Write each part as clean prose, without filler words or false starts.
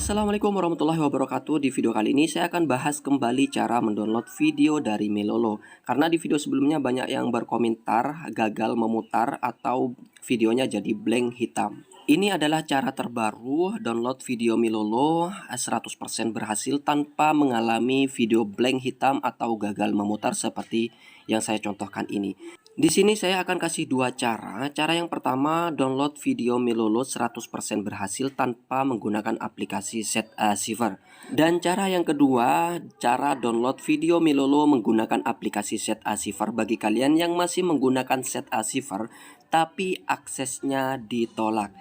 Assalamualaikum warahmatullahi wabarakatuh. Di video kali ini saya akan bahas kembali cara mendownload video dari Melolo. Karena di video sebelumnya banyak yang berkomentar gagal memutar atau videonya jadi blank hitam. Ini adalah cara terbaru download video Melolo 100% berhasil tanpa mengalami video blank hitam atau gagal memutar seperti yang saya contohkan ini. Di sini saya akan kasih dua cara. Cara yang pertama, download video Melolo 100% berhasil tanpa menggunakan aplikasi SetAchiver. Dan cara yang kedua, cara download video Melolo menggunakan aplikasi SetAchiver bagi kalian yang masih menggunakan SetAchiver tapi aksesnya ditolak.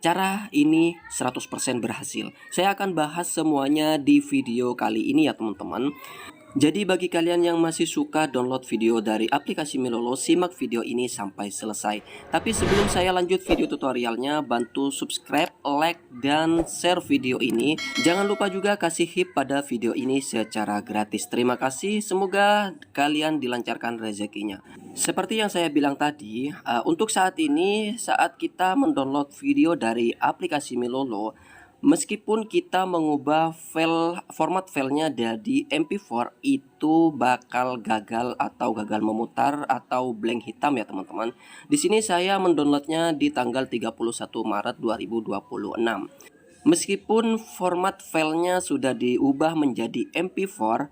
Cara ini 100% berhasil. Saya akan bahas semuanya di video kali ini ya teman-teman. Jadi bagi kalian yang masih suka download video dari aplikasi Melolo, simak video ini sampai selesai. Tapi sebelum saya lanjut video tutorialnya, bantu subscribe, like, dan share video ini. Jangan lupa juga kasih hip pada video ini secara gratis. Terima kasih, semoga kalian dilancarkan rezekinya. Seperti yang saya bilang tadi, untuk saat ini, saat kita mendownload video dari aplikasi Melolo, meskipun kita mengubah format filenya dari MP4 itu bakal gagal atau gagal memutar atau blank hitam ya teman-teman. Di sini saya mendownloadnya di tanggal 31 Maret 2026. Meskipun format filenya sudah diubah menjadi MP4,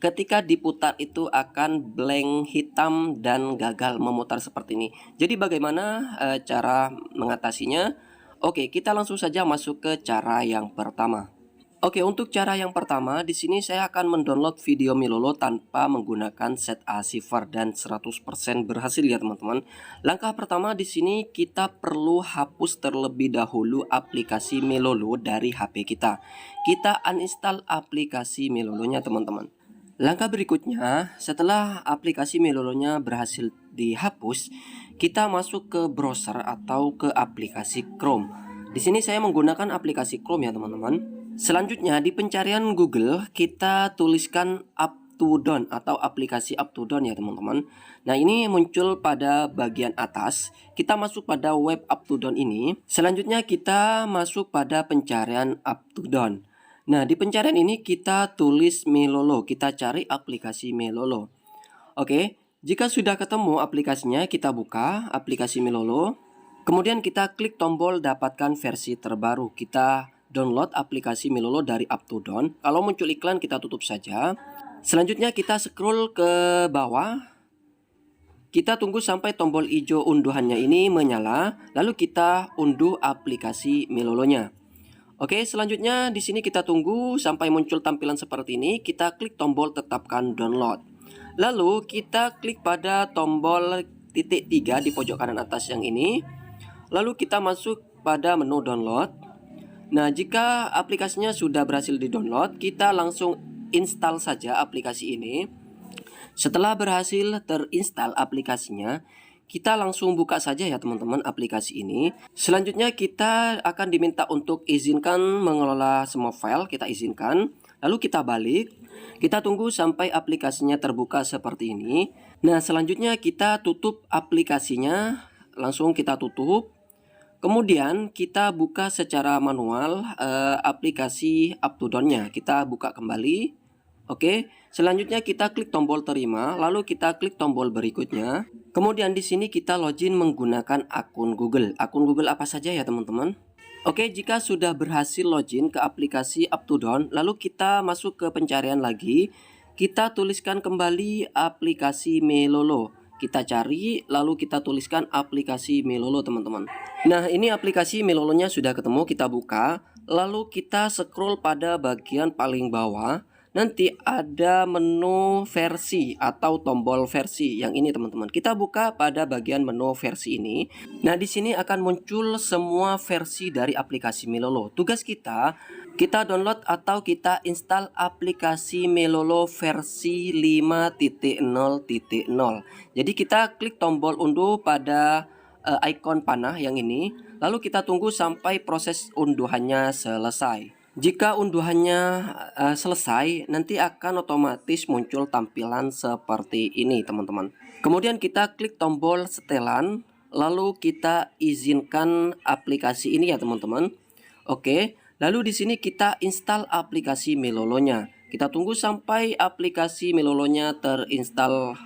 ketika diputar itu akan blank hitam dan gagal memutar seperti ini. Jadi bagaimana cara mengatasinya? Oke, kita langsung saja masuk ke cara yang pertama. Oke, untuk cara yang pertama, di sini saya akan mendownload video Melolo tanpa menggunakan SetAchiver dan 100% berhasil ya teman-teman. Langkah pertama di sini kita perlu hapus terlebih dahulu aplikasi Melolo dari HP kita. Kita uninstall aplikasi Melolonya teman-teman. Langkah berikutnya, setelah aplikasi Melolonya berhasil dihapus, kita masuk ke browser atau ke aplikasi Chrome. Di sini saya menggunakan aplikasi Chrome ya teman-teman. Selanjutnya di pencarian Google kita tuliskan UpToDown atau aplikasi UpToDown ya teman-teman. Nah ini muncul pada bagian atas. Kita masuk pada web UpToDown ini. Selanjutnya kita masuk pada pencarian UpToDown. Nah, di pencarian ini kita tulis Melolo, kita cari aplikasi Melolo. Oke, jika sudah ketemu aplikasinya, kita buka aplikasi Melolo. Kemudian kita klik tombol dapatkan versi terbaru. Kita download aplikasi Melolo dari UpToDown. Kalau muncul iklan kita tutup saja. Selanjutnya kita scroll ke bawah. Kita tunggu sampai tombol hijau unduhannya ini menyala, lalu kita unduh aplikasi Melolonya. Oke, selanjutnya di sini kita tunggu sampai muncul tampilan seperti ini. Kita klik tombol tetapkan download. Lalu kita klik pada tombol titik 3 di pojok kanan atas yang ini. Lalu kita masuk pada menu download. Nah, jika aplikasinya sudah berhasil di-download, kita langsung install saja aplikasi ini. Setelah berhasil terinstall aplikasinya, kita langsung buka saja ya teman-teman aplikasi ini. Selanjutnya kita akan diminta untuk izinkan mengelola semua file. Kita izinkan. Lalu kita balik. Kita tunggu sampai aplikasinya terbuka seperti ini. Nah selanjutnya kita tutup aplikasinya. Langsung kita tutup. Kemudian kita buka secara manual aplikasi UpToDown-nya. Kita buka kembali. Oke, selanjutnya kita klik tombol terima, lalu kita klik tombol berikutnya. Kemudian di sini kita login menggunakan akun Google. Akun Google apa saja ya teman-teman? Oke, jika sudah berhasil login ke aplikasi UpToDown, lalu kita masuk ke pencarian lagi. Kita tuliskan kembali aplikasi Melolo. Kita cari, lalu kita tuliskan aplikasi Melolo teman-teman. Nah, ini aplikasi Melolonya sudah ketemu, kita buka. Lalu kita scroll pada bagian paling bawah. Nanti ada menu versi atau tombol versi yang ini teman-teman. Kita buka pada bagian menu versi ini. Nah, di sini akan muncul semua versi dari aplikasi Melolo. Tugas kita download atau kita install aplikasi Melolo versi 5.0.0. Jadi kita klik tombol unduh pada icon panah yang ini. Lalu kita tunggu sampai proses unduhannya selesai. Jika unduhannya selesai, nanti akan otomatis muncul tampilan seperti ini teman-teman. Kemudian kita klik tombol setelan, lalu kita izinkan aplikasi ini ya teman-teman. Oke, Lalu di sini kita install aplikasi Melolonya. Kita tunggu sampai aplikasi Melolonya terinstall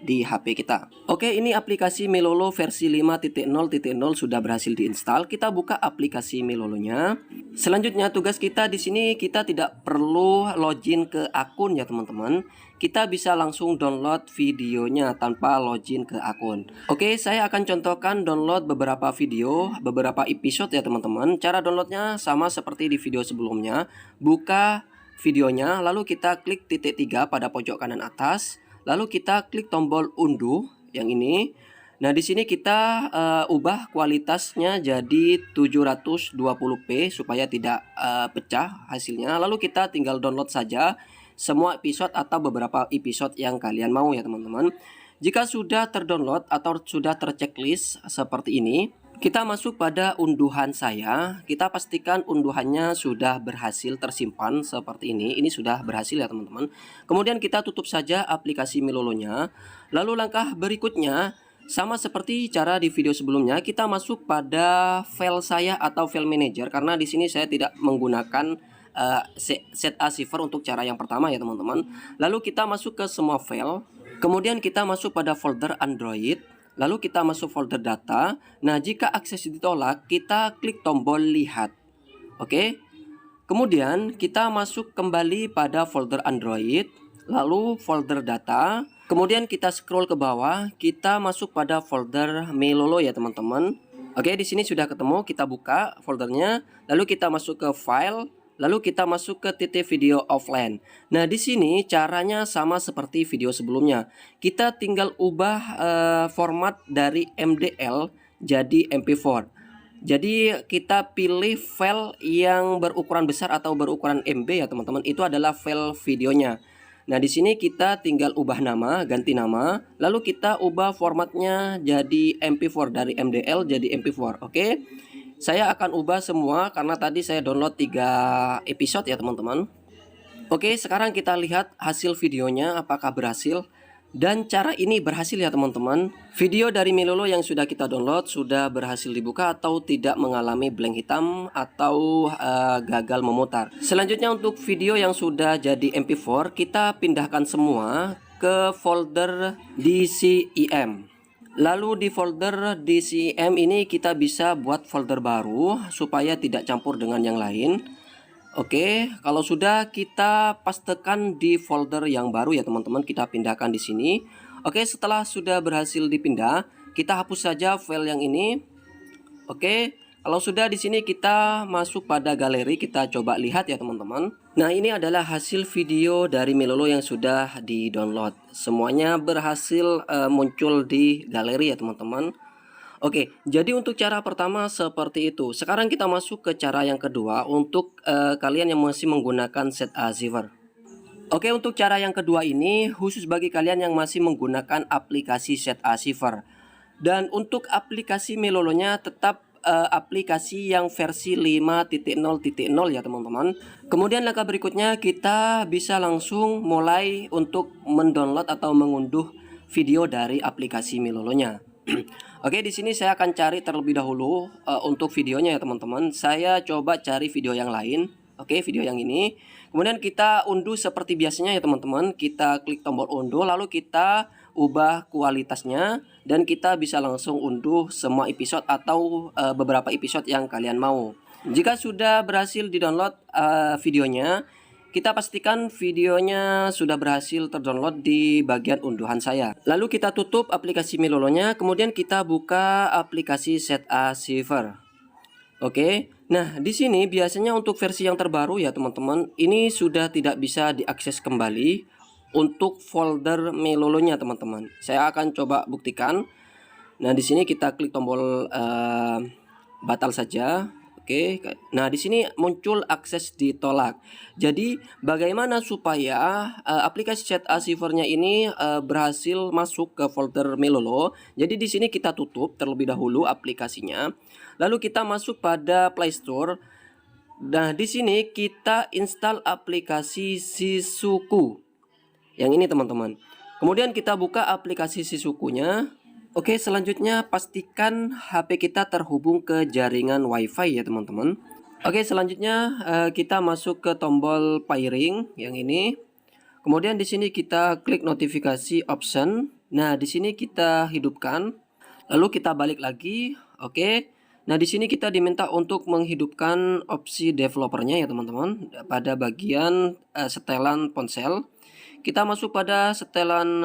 di HP kita. Oke, ini aplikasi Melolo versi 5.0.0 sudah berhasil diinstal. Kita buka aplikasi Melolonya. Selanjutnya tugas kita di sini kita tidak perlu login ke akun ya teman-teman. Kita bisa langsung download videonya tanpa login ke akun. Oke, saya akan contohkan download beberapa video, beberapa episode ya teman-teman. Cara downloadnya sama seperti di video sebelumnya. Buka videonya, lalu kita klik titik 3 pada pojok kanan atas. Lalu kita klik tombol unduh yang ini. Nah, di sini kita ubah kualitasnya jadi 720p supaya tidak pecah hasilnya. Lalu kita tinggal download saja semua episode atau beberapa episode yang kalian mau ya teman-teman. Jika sudah terdownload atau sudah terchecklist seperti ini, kita masuk pada unduhan saya. Kita pastikan unduhannya sudah berhasil tersimpan seperti ini. Ini sudah berhasil ya teman-teman. Kemudian kita tutup saja aplikasi Melolonya. Lalu langkah berikutnya sama seperti cara di video sebelumnya, kita masuk pada file saya atau file manager karena di sini saya tidak menggunakan ZA-Saver untuk cara yang pertama ya teman-teman. Lalu kita masuk ke semua file. Kemudian kita masuk pada folder Android. Lalu kita masuk folder data. Nah, jika akses ditolak, kita klik tombol lihat. Oke. Kemudian kita masuk kembali pada folder Android, lalu folder data. Kemudian kita scroll ke bawah, kita masuk pada folder Melolo ya teman-teman. Oke, di sini sudah ketemu, kita buka foldernya, lalu kita masuk ke file. Lalu kita masuk ke titik video offline. Nah, di sini caranya sama seperti video sebelumnya. Kita tinggal ubah format dari MDL jadi MP4. Jadi kita pilih file yang berukuran besar atau berukuran MB ya teman-teman. Itu adalah file videonya. Nah, di sini kita tinggal ubah nama, ganti nama, lalu kita ubah formatnya jadi MP4 dari MDL jadi MP4. Oke. Saya akan ubah semua karena tadi saya download 3 episode ya teman-teman. Oke, sekarang kita lihat hasil videonya apakah berhasil. Dan cara ini berhasil ya teman-teman. Video dari Melolo yang sudah kita download sudah berhasil dibuka atau tidak mengalami blank hitam atau gagal memutar. Selanjutnya untuk video yang sudah jadi MP4, kita pindahkan semua ke folder DCEM. Lalu di folder DCM ini kita bisa buat folder baru supaya tidak campur dengan yang lain. Oke, kalau sudah kita pastekan di folder yang baru ya teman-teman, kita pindahkan di sini. Oke, setelah sudah berhasil dipindah, kita hapus saja file yang ini. Oke, kalau sudah di sini kita masuk pada galeri, kita coba lihat ya teman-teman. Nah, ini adalah hasil video dari Melolo yang sudah di-download. Semuanya berhasil muncul di galeri ya teman-teman. Oke, jadi untuk cara pertama seperti itu. Sekarang kita masuk ke cara yang kedua untuk kalian yang masih menggunakan ZA-Saver. Oke, untuk cara yang kedua ini khusus bagi kalian yang masih menggunakan aplikasi ZA-Saver. Dan untuk aplikasi Melolonya tetap aplikasi yang versi 5.0.0 ya teman-teman. Kemudian langkah berikutnya kita bisa langsung mulai untuk mendownload atau mengunduh video dari aplikasi Melolonya. Oke, di sini saya akan cari terlebih dahulu untuk videonya ya teman-teman. Saya coba cari video yang lain. Oke, video yang ini. Kemudian kita unduh seperti biasanya ya teman-teman. Kita klik tombol unduh, lalu kita ubah kualitasnya dan kita bisa langsung unduh semua episode atau beberapa episode yang kalian mau. Jika sudah berhasil di-download videonya, kita pastikan videonya sudah berhasil terdownload di bagian unduhan saya. Lalu kita tutup aplikasi Melolonya, kemudian kita buka aplikasi ZA-Saver. Oke, nah di sini biasanya untuk versi yang terbaru ya teman-teman, ini sudah tidak bisa diakses kembali untuk folder Melolonya teman-teman. Saya akan coba buktikan. Nah di sini kita klik tombol batal saja. Oke, nah di sini muncul akses ditolak. Jadi bagaimana supaya aplikasi ZA-Saver-nya ini berhasil masuk ke folder Melolo? Jadi di sini kita tutup terlebih dahulu aplikasinya. Lalu kita masuk pada Play Store. Nah di sini kita install aplikasi Sisuku. Yang ini teman-teman. Kemudian kita buka aplikasi Sisukunya. Oke, selanjutnya pastikan HP kita terhubung ke jaringan WiFi ya teman-teman. Oke, selanjutnya kita masuk ke tombol pairing yang ini. Kemudian di sini kita klik notifikasi option. Nah, di sini kita hidupkan. Lalu kita balik lagi. Oke. Nah, di sini kita diminta untuk menghidupkan opsi developernya ya teman-teman. Pada bagian setelan ponsel. Kita masuk pada setelan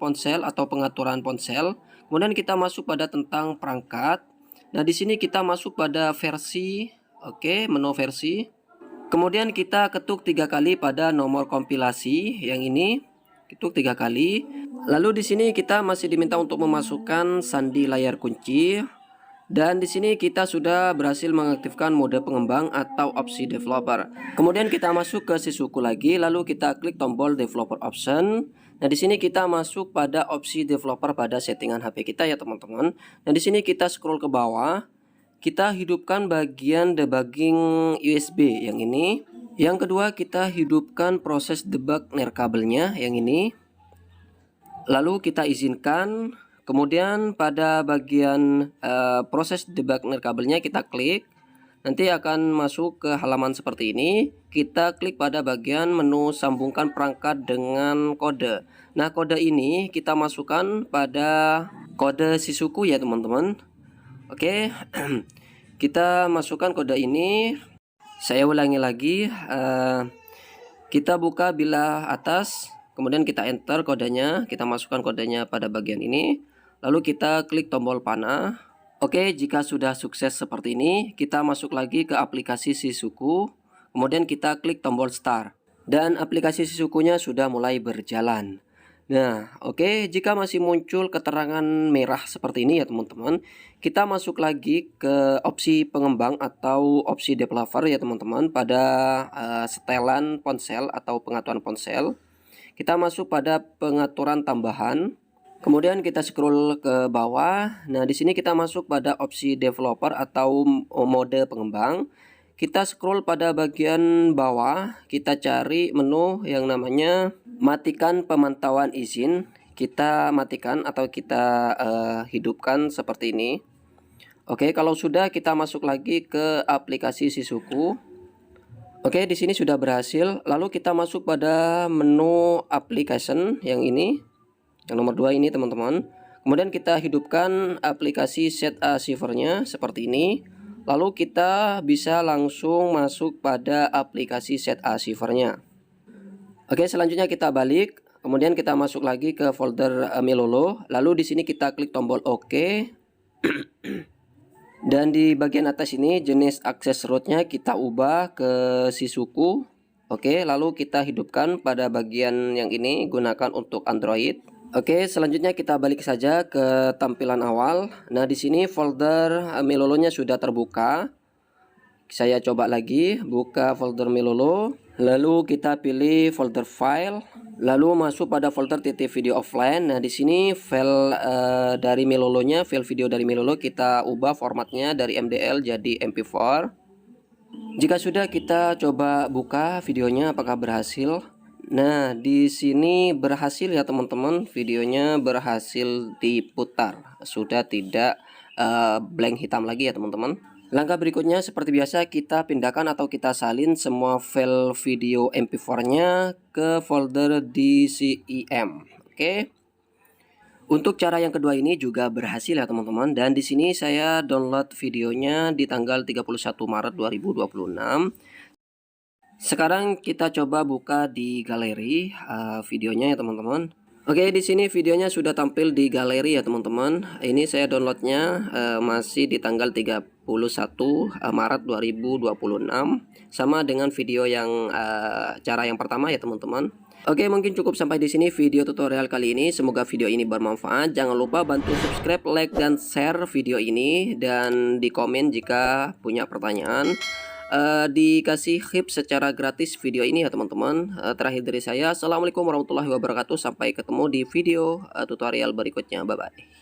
ponsel atau pengaturan ponsel. Kemudian kita masuk pada tentang perangkat. Nah, di sini kita masuk pada versi. Oke, menu versi. Kemudian kita ketuk 3 kali pada nomor kompilasi yang ini. Ketuk 3 kali. Lalu di sini kita masih diminta untuk memasukkan sandi layar kunci. Dan di sini kita sudah berhasil mengaktifkan mode pengembang atau opsi developer. Kemudian kita masuk ke Sisuku lagi, lalu kita klik tombol developer option. Nah, di sini kita masuk pada opsi developer pada settingan HP kita ya teman-teman. Nah, di sini kita scroll ke bawah. Kita hidupkan bagian debugging USB yang ini. Yang kedua, kita hidupkan proses debug nirkabelnya yang ini. Lalu kita izinkan. Kemudian pada bagian proses debug nirkabelnya kita klik. Nanti akan masuk ke halaman seperti ini. Kita klik pada bagian menu sambungkan perangkat dengan kode. Nah, kode ini kita masukkan pada kode Sisuku ya teman-teman. Oke, kita masukkan kode ini. Saya ulangi lagi. Kita buka bilah atas, kemudian kita enter kodenya. Kita masukkan kodenya pada bagian ini. Lalu kita klik tombol panah. Oke, jika sudah sukses seperti ini, kita masuk lagi ke aplikasi Sisuku. Kemudian kita klik tombol start. Dan aplikasi Sisukunya sudah mulai berjalan. Nah, oke, jika masih muncul keterangan merah seperti ini ya teman-teman, kita masuk lagi ke opsi pengembang atau opsi developer ya teman-teman pada setelan ponsel atau pengaturan ponsel. Kita masuk pada pengaturan tambahan. Kemudian kita scroll ke bawah. Nah, di sini kita masuk pada opsi developer atau mode pengembang. Kita scroll pada bagian bawah, kita cari menu yang namanya matikan pemantauan izin. Kita matikan atau kita hidupkan seperti ini. Oke, kalau sudah kita masuk lagi ke aplikasi Sisuku. Oke, di sini sudah berhasil. Lalu kita masuk pada menu application yang ini. Yang nomor 2 ini teman-teman. Kemudian kita hidupkan aplikasi set achiever-nya seperti ini. Lalu kita bisa langsung masuk pada aplikasi set achiever-nya. Oke, selanjutnya kita balik. Kemudian kita masuk lagi ke folder Melolo. Lalu di sini kita klik tombol OK. Dan di bagian atas ini jenis akses root-nya kita ubah ke Sisuku. Oke, lalu kita hidupkan pada bagian yang ini, gunakan untuk Android. Oke, selanjutnya kita balik saja ke tampilan awal. Nah, di sini folder Melolo-nya sudah terbuka. Saya coba lagi, buka folder Melolo. Lalu kita pilih folder file. Lalu masuk pada folder titik video offline. Nah, di sini file dari Melolo-nya, file video dari Melolo kita ubah formatnya dari MDL jadi MP4. Jika sudah, kita coba buka videonya apakah berhasil. Nah, di sini berhasil ya teman-teman, videonya berhasil diputar, sudah tidak blank hitam lagi ya teman-teman. Langkah berikutnya seperti biasa kita pindahkan atau kita salin semua file video MP4-nya ke folder DCEM. Oke. Untuk cara yang kedua ini juga berhasil ya teman-teman, dan di sini saya download videonya di tanggal 31 Maret 2026. Sekarang kita coba buka di galeri videonya ya teman-teman. Oke, di sini videonya sudah tampil di galeri ya teman-teman. Ini saya downloadnya masih di tanggal 31 Maret 2026. Sama dengan video yang cara yang pertama ya teman-teman. Oke, mungkin cukup sampai di sini video tutorial kali ini. Semoga video ini bermanfaat. Jangan lupa bantu subscribe, like, dan share video ini. Dan di komen jika punya pertanyaan. Dikasih hip secara gratis video ini ya teman-teman. Terakhir dari saya, assalamualaikum warahmatullahi wabarakatuh. Sampai ketemu di video tutorial berikutnya. Bye bye.